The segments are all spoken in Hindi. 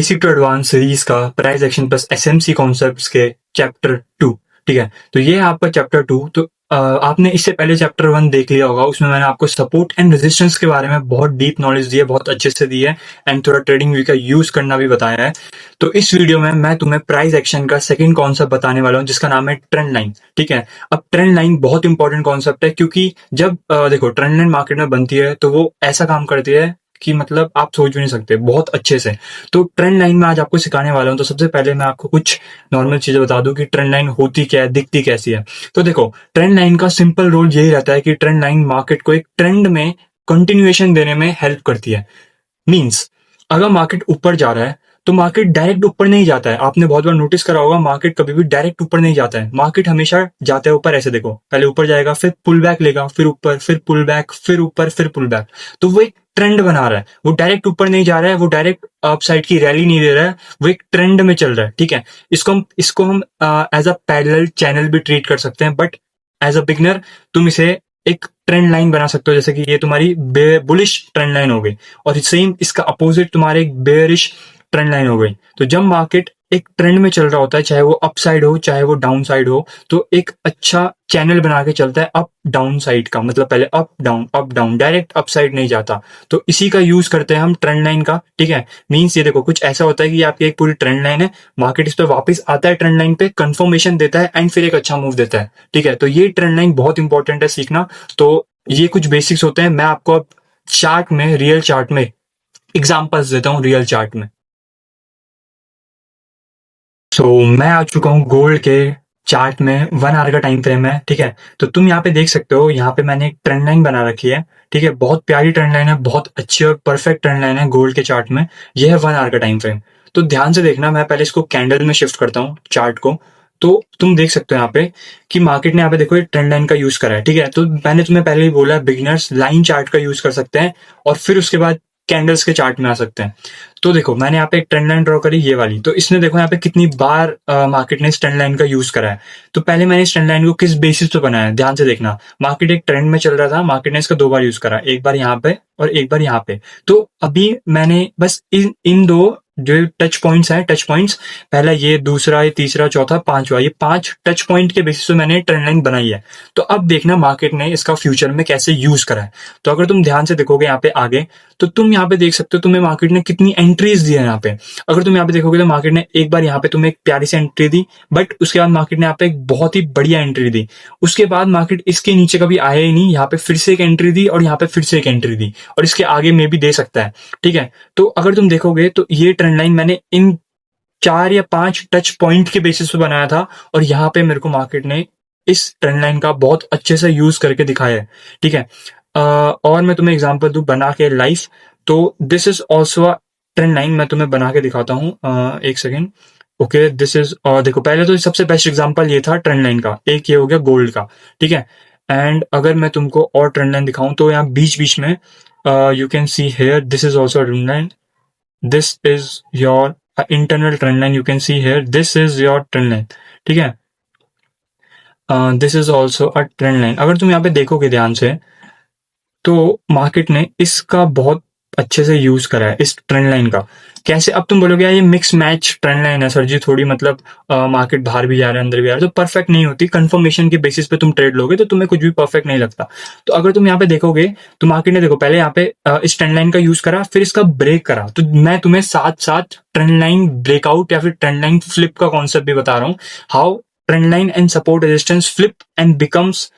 बेसिक टू एडवांस सीरीज का price action plus SMC concepts के चैप्टर 2। ठीक है, तो ये है आपका चैप्टर 2। तो आपने इससे पहले चैप्टर 1 देख लिया होगा, उसमें मैंने आपको सपोर्ट एंड रेजिस्टेंस के बारे में बहुत डीप नॉलेज दी है, बहुत अच्छे से दी है एंड थोड़ा ट्रेडिंग व्यू का यूज करना भी बताया है। तो इस वीडियो में मैं तुम्हें प्राइस एक्शन का सेकंड कॉन्सेप्ट बताने वाला हूँ, जिसका नाम है ट्रेंड लाइन। ठीक है, अब ट्रेंड लाइन बहुत इंपॉर्टेंट कॉन्सेप्ट है, क्योंकि जब देखो ट्रेंड लाइन मार्केट में बनती है तो वो ऐसा काम करती है कि मतलब आप सोच भी नहीं सकते बहुत अच्छे से। तो ट्रेंड लाइन में आज आपको सिखाने वाला हूं। तो सबसे पहले मैं आपको कुछ नॉर्मल चीजें बता दूं कि ट्रेंड लाइन होती क्या है, दिखती कैसी है। तो देखो, ट्रेंड लाइन का सिंपल रोल यही रहता है कि ट्रेंड लाइन मार्केट को एक ट्रेंड में कंटिन्यूएशन देने में हेल्प करती है। मींस अगर मार्केट ऊपर जा रहा है तो मार्केट डायरेक्ट ऊपर नहीं जाता है। आपने बहुत बार नोटिस करा होगा, मार्केट कभी भी डायरेक्ट ऊपर नहीं जाता है। मार्केट हमेशा जाता है ऊपर। ऐसे देखो, पहले ऊपर जाएगा, फिर पुल बैक लेगा, फिर ऊपर, फिर पुल बैक, फिर ऊपर, फिर पुल बैक। तो वो एक ट्रेंड बना रहा है, वो डायरेक्ट ऊपर नहीं जा रहा है, वो डायरेक्ट अप साइड की रैली नहीं दे रहा है, वो एक ट्रेंड में चल रहा है। ठीक है, इसको हम एज अ पैरेलल चैनल भी ट्रीट कर सकते हैं, बट एज अ बिगनर तुम इसे एक ट्रेंड लाइन बना सकते हो। जैसे कि ये तुम्हारी बुलिश ट्रेंड लाइन हो गई, और सेम इसका अपोजिट तुम्हारे एक बेयरिश ट्रेंड लाइन हो गई। तो जब मार्केट एक ट्रेंड में चल रहा होता है, चाहे वो अप साइड हो चाहे वो डाउन साइड हो, तो एक अच्छा चैनल बना के चलता है अप डाउन साइड का। मतलब पहले up down, direct up side नहीं जाता। तो इसी का यूज करते हैं हम ट्रेंड लाइन का। ठीक है, मींस ये देखो, कुछ ऐसा होता है कि आपकी एक पूरी ट्रेंड लाइन है, मार्केट इस पर वापस आता है, ट्रेंड लाइन पे कंफर्मेशन देता है एंड फिर एक अच्छा मूव देता है। ठीक है, तो ये ट्रेंड लाइन बहुत इंपॉर्टेंट है सीखना। तो ये कुछ बेसिक्स होते हैं। मैं आपको अब चार्ट में, रियल चार्ट में एग्जांपल्स देता हूं, रियल चार्ट में। मैं आ चुका हूँ गोल्ड के चार्ट में। 1 आवर का टाइम फ्रेम है। ठीक है, तो तुम यहाँ पे देख सकते हो, यहाँ पे मैंने एक ट्रेंड लाइन बना रखी है। ठीक है, बहुत प्यारी ट्रेंड लाइन है, बहुत अच्छी और परफेक्ट ट्रेंड लाइन है गोल्ड के चार्ट में। यह है 1 आवर का टाइम फ्रेम। तो ध्यान से देखना, मैं पहले इसको कैंडल में शिफ्ट करता हूँ चार्ट को। तो तुम देख सकते हो यहाँ पे कि मार्केट ने यहाँ पे देखो एक ट्रेंड लाइन का यूज करा है। ठीक है, तो मैंने तुम्हें पहले ही बोला, बिगिनर्स लाइन चार्ट का यूज कर सकते हैं और फिर उसके बाद कैंडल्स के चार्ट में आ सकते हैं। तो देखो, मैंने यहाँ पे एक ट्रेंड लाइन ड्रॉ करी, ये वाली। तो इसने देखो यहाँ पे कितनी बार मार्केट ने इस ट्रेंड लाइन का यूज करा है। तो पहले मैंने इस ट्रेंड लाइन को किस बेसिस पे बनाया है, ध्यान से देखना। मार्केट एक ट्रेंड में चल रहा था, मार्केट ने इसका 2 बार यूज करा, एक बार यहाँ पे और एक बार यहाँ पे। तो अभी मैंने बस इन दो जो टच पॉइंट्स हैं, टच पॉइंट्स, पहला ये, दूसरा ये, तीसरा, चौथा, पांचवा, ये 5 टच पॉइंट के बेसिस पे मैंने ट्रेंड लाइन बनाई है। तो अब देखना मार्केट ने इसका फ्यूचर में कैसे यूज करा है। तो अगर तुम ध्यान से देखोगे यहाँ पे आगे, तो तुम यहाँ पे देख सकते हो तुम्हें मार्केट ने कितनी एंट्रीज दी है यहाँ पे। अगर तुम यहाँ पे देखोगे तो मार्केट ने एक बार यहाँ पे तुम्हें एक प्यारी सी एंट्री दी, बट उसके बाद मार्केट ने यहाँ पे एक बहुत ही बढ़िया एंट्री दी। उसके बाद मार्केट इसके नीचे कभी आया ही नहीं, यहाँ पे फिर से एक एंट्री दी और यहाँ पे फिर से एक एंट्री दी, और इसके आगे में भी दे सकता है। ठीक है, तो अगर तुम देखोगे तो ये ट्रेंड लाइन मैंने इन 4 या 5 टच पॉइंट के बेसिस पे बनाया था, और यहाँ पे मेरे को मार्केट ने इस ट्रेंड लाइन का बहुत अच्छे से यूज करके दिखाया है। ठीक है, और मैं तुम्हें एग्जांपल दूं बना के लाइव। तो this is also a trend line, मैं तुम्हें बना के दिखाता हूँ। एक सेकेंड। ओके, दिस इज, देखो पहले तो सबसे बेस्ट एग्जांपल ये था ट्रेंड लाइन का, एक ये हो गया गोल्ड का। ठीक है, एंड अगर मैं तुमको और ट्रेंड लाइन दिखाऊं तो यहाँ बीच बीच में you can see here, this is also trend line, this is your internal trend line, you can see here, this is your trend line. ठीक है, this is also a trend line. अगर तुम यहाँ पे देखोगे ध्यान से, तो मार्केट ने इसका बहुत अच्छे से यूज करा है इस ट्रेंड लाइन का। कैसे? अब तुम बोलोगे यार ये मिक्स मैच ट्रेंड लाइन है सर जी, थोड़ी मतलब मार्केट बाहर भी जा रहा है अंदर भी आ रहा है, तो परफेक्ट नहीं होती। कंफर्मेशन के बेसिस पे तुम ट्रेड लोगे तो तुम्हें कुछ भी परफेक्ट नहीं लगता। तो अगर तुम यहाँ पे देखोगे तो मार्केट ने देखो पहले यहाँ पे इस ट्रेंड लाइन का यूज करा, फिर इसका ब्रेक करा। तो मैं तुम्हें साथ साथ ट्रेंड लाइन ब्रेकआउट या फिर ट्रेंड लाइन फ्लिप का कॉन्सेप्ट भी बता रहा हूँ, how trend line and support resistance flip and becomes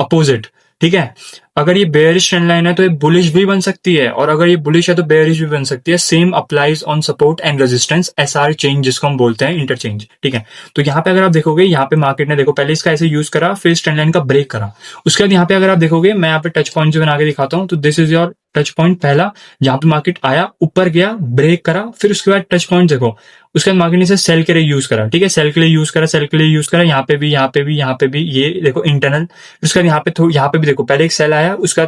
opposite. ठीक है, अगर ये बेयरिश ट्रेंड लाइन है तो ये बुलिश भी बन सकती है, और अगर ये बुलिश है तो बेयरिश भी बन सकती है। Same applies on support and resistance, SR change जिसको हम बोलते हैं, इंटरचेंज। ठीक है, तो यहाँ पे अगर आप देखोगे, यहाँ पे मार्केट ने देखो पहले इसका ऐसे यूज करा, फिर इस ट्रेंड लाइन का ब्रेक करा। उसके बाद यहाँ पे अगर आप देखोगे, मैं यहाँ पे टच पॉइंट बना के दिखाता हूँ। तो this is your touch point पहला, जहां पे मार्केट आया, ऊपर गया, ब्रेक करा, फिर उसके बाद टच पॉइंट देखो, उसके बाद मार्केट ने इसे सेल के लिए यूज करा। ठीक है, सेल के लिए यूज करा, सेल के लिए यूज करा, यहाँ पे भी, यहाँ पे भी, यहाँ पे भी, ये देखो इंटरनल। उसके बाद यहाँ पे भी देखो पहले एक सेल आया, उसका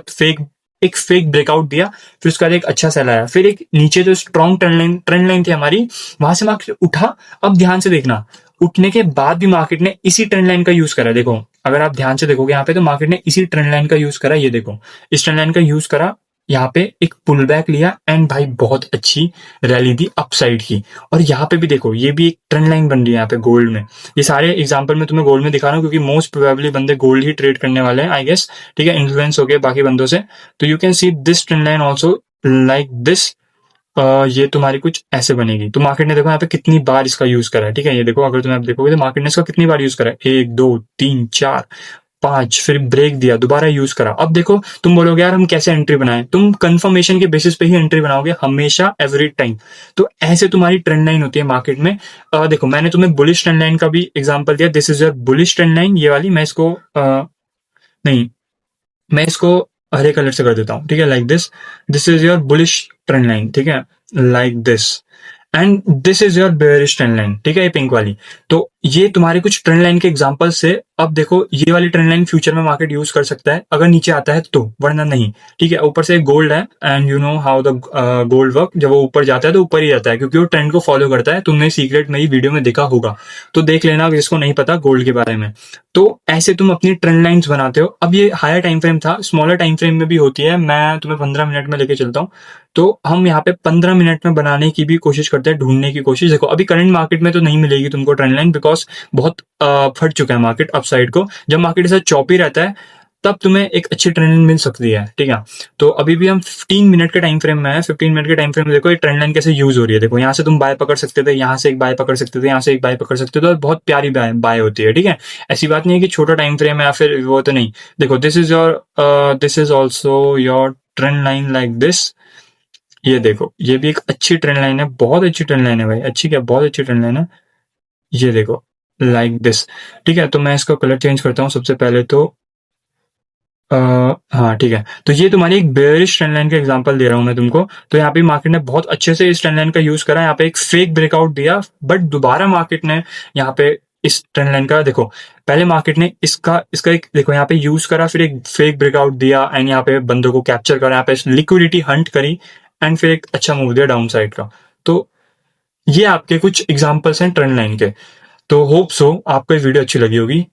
एक फेक ब्रेकआउट दिया, फिर उसका एक अच्छा सेल आया, फिर एक नीचे जो स्ट्रॉन्ग ट्रेंड लाइन थी हमारी, वहां से मार्केट उठा। अब ध्यान से देखना, उठने के बाद भी मार्केट ने इसी ट्रेंड लाइन का यूज करा। देखो अगर आप ध्यान से देखोगे यहाँ पे, तो मार्केट ने इसी ट्रेंड लाइन का यूज करा। ये देखो, इस ट्रेंड लाइन का यूज करा, यहाँ पे एक पुल बैक लिया एंड भाई बहुत अच्छी रैली दी अपसाइड की। और यहाँ पे भी देखो, ये भी एक ट्रेंड लाइन बन रही है यहाँ पे गोल्ड में। ये सारे एग्जांपल मैं तुम्हें गोल्ड में दिखा रहा हूँ क्योंकि मोस्ट प्रोबेबली बंदे गोल्ड ही ट्रेड करने वाले हैं आई गेस, ठीक है, इन्फ्लुएंस हो गए बाकी बंदों से। तो you can see this trend line also like this. ये तुम्हारी कुछ ऐसे बनेगी। तो मार्केट ने देखो यहाँ पे कितनी बार इसका यूज करा है, ठीक है। ये देखो, अगर तुम्हें आप देखोगे तो मार्केट ने इसका कितनी बार यूज करा है, 1 2 3 4 5, फिर ब्रेक दिया, दोबारा यूज करा। अब देखो तुम बोलोगे यार हम कैसे एंट्री बनाएं, तुम कंफर्मेशन के बेसिस पे ही एंट्री बनाओगे हमेशा, एवरी टाइम। तो ऐसे तुम्हारी ट्रेंड लाइन होती है मार्केट में। देखो मैंने तुम्हें बुलिश ट्रेंड लाइन का भी एग्जांपल दिया, this is your bullish trend line, ये वाली। मैं इसको नहीं, मैं इसको हरे कलर से कर देता हूँ, ठीक है, like this. This is your bullish trend line, ठीक है, like this. And this is your bearish trend line, ठीक है, ये पिंक वाली। तो ये तुम्हारे कुछ ट्रेंड लाइन के एग्जांपल से। अब देखो ये वाली ट्रेंड लाइन फ्यूचर में मार्केट यूज कर सकता है अगर नीचे आता है तो, वरना नहीं, ठीक है। ऊपर से गोल्ड है and you know how the gold work, जब वो ऊपर जाता है तो ऊपर ही जाता है क्योंकि वो ट्रेंड को फॉलो करता है। तुमने सीक्रेट मेरी वीडियो में देखा होगा, तो देख लेना जिसको नहीं पता गोल्ड के बारे में। तो ऐसे तुम अपनी ट्रेंड लाइंस बनाते हो। अब ये हायर टाइम फ्रेम था, स्मॉलर टाइम फ्रेम में भी होती है। मैं तुम्हें 15 मिनट में लेके चलता हूँ। तो हम यहाँ पे 15 मिनट में बनाने की भी कोशिश करते हैं, ढूंढने की कोशिश। देखो अभी करंट मार्केट में तो नहीं मिलेगी तुमको ट्रेंड लाइन, बिकॉज बहुत फट चुका है मार्केट अपसाइड को। जब मार्केट ऐसा चौपी रहता है तब तुम्हें एक अच्छी ट्रेंड लाइन मिल सकती है, ठीक है। तो अभी भी हम 15 मिनट के टाइम फ्रेम में है। 15 मिनट के टाइम फ्रेम में देखो ये ट्रेंड लाइन कैसे यूज हो रही है। देखो यहाँ से तुम बाय पकड़ सकते थे, यहाँ से एक बाय पकड़ सकते थे, यहाँ से एक बाय पकड़ सकते थे, और बहुत प्यारी बाय होती है, ठीक है। ऐसी बात नहीं है कि छोटा टाइम फ्रेम है या फिर वो, तो नहीं। देखो this is your, this is also your trend line like this. ये देखो ये भी एक अच्छी ट्रेंड लाइन है, बहुत अच्छी ट्रेंड लाइन है भाई, अच्छी क्या, बहुत अच्छी ट्रेंड लाइन है। ये देखो लाइक दिस, ठीक है। तो मैं इसका कलर चेंज करता हूँ सबसे पहले तो हाँ ठीक है। तो ये तुम्हारी एक बेयरिश ट्रेंड लाइन का एग्जांपल दे रहा हूँ मैं तुमको। तो यहाँ पे मार्केट ने बहुत अच्छे से इस ट्रेंड लाइन का यूज करा। यहाँ पे एक फेक ब्रेकआउट दिया, बट दोबारा मार्केट ने यहाँ पे इस ट्रेंड लाइन का, देखो पहले मार्केट ने इसका इसका एक देखो यहाँ पे यूज करा, फिर एक फेक ब्रेकआउट दिया एंड यहाँ पे बंदों को कैप्चर करा, यहाँ पे लिक्विडिटी हंट करी एंड फिर एक अच्छा मूव दिया डाउन साइड का। तो ये आपके कुछ एग्जाम्पल्स हैं ट्रेंड लाइन के। तो होप सो आपको ये वीडियो अच्छी लगी होगी।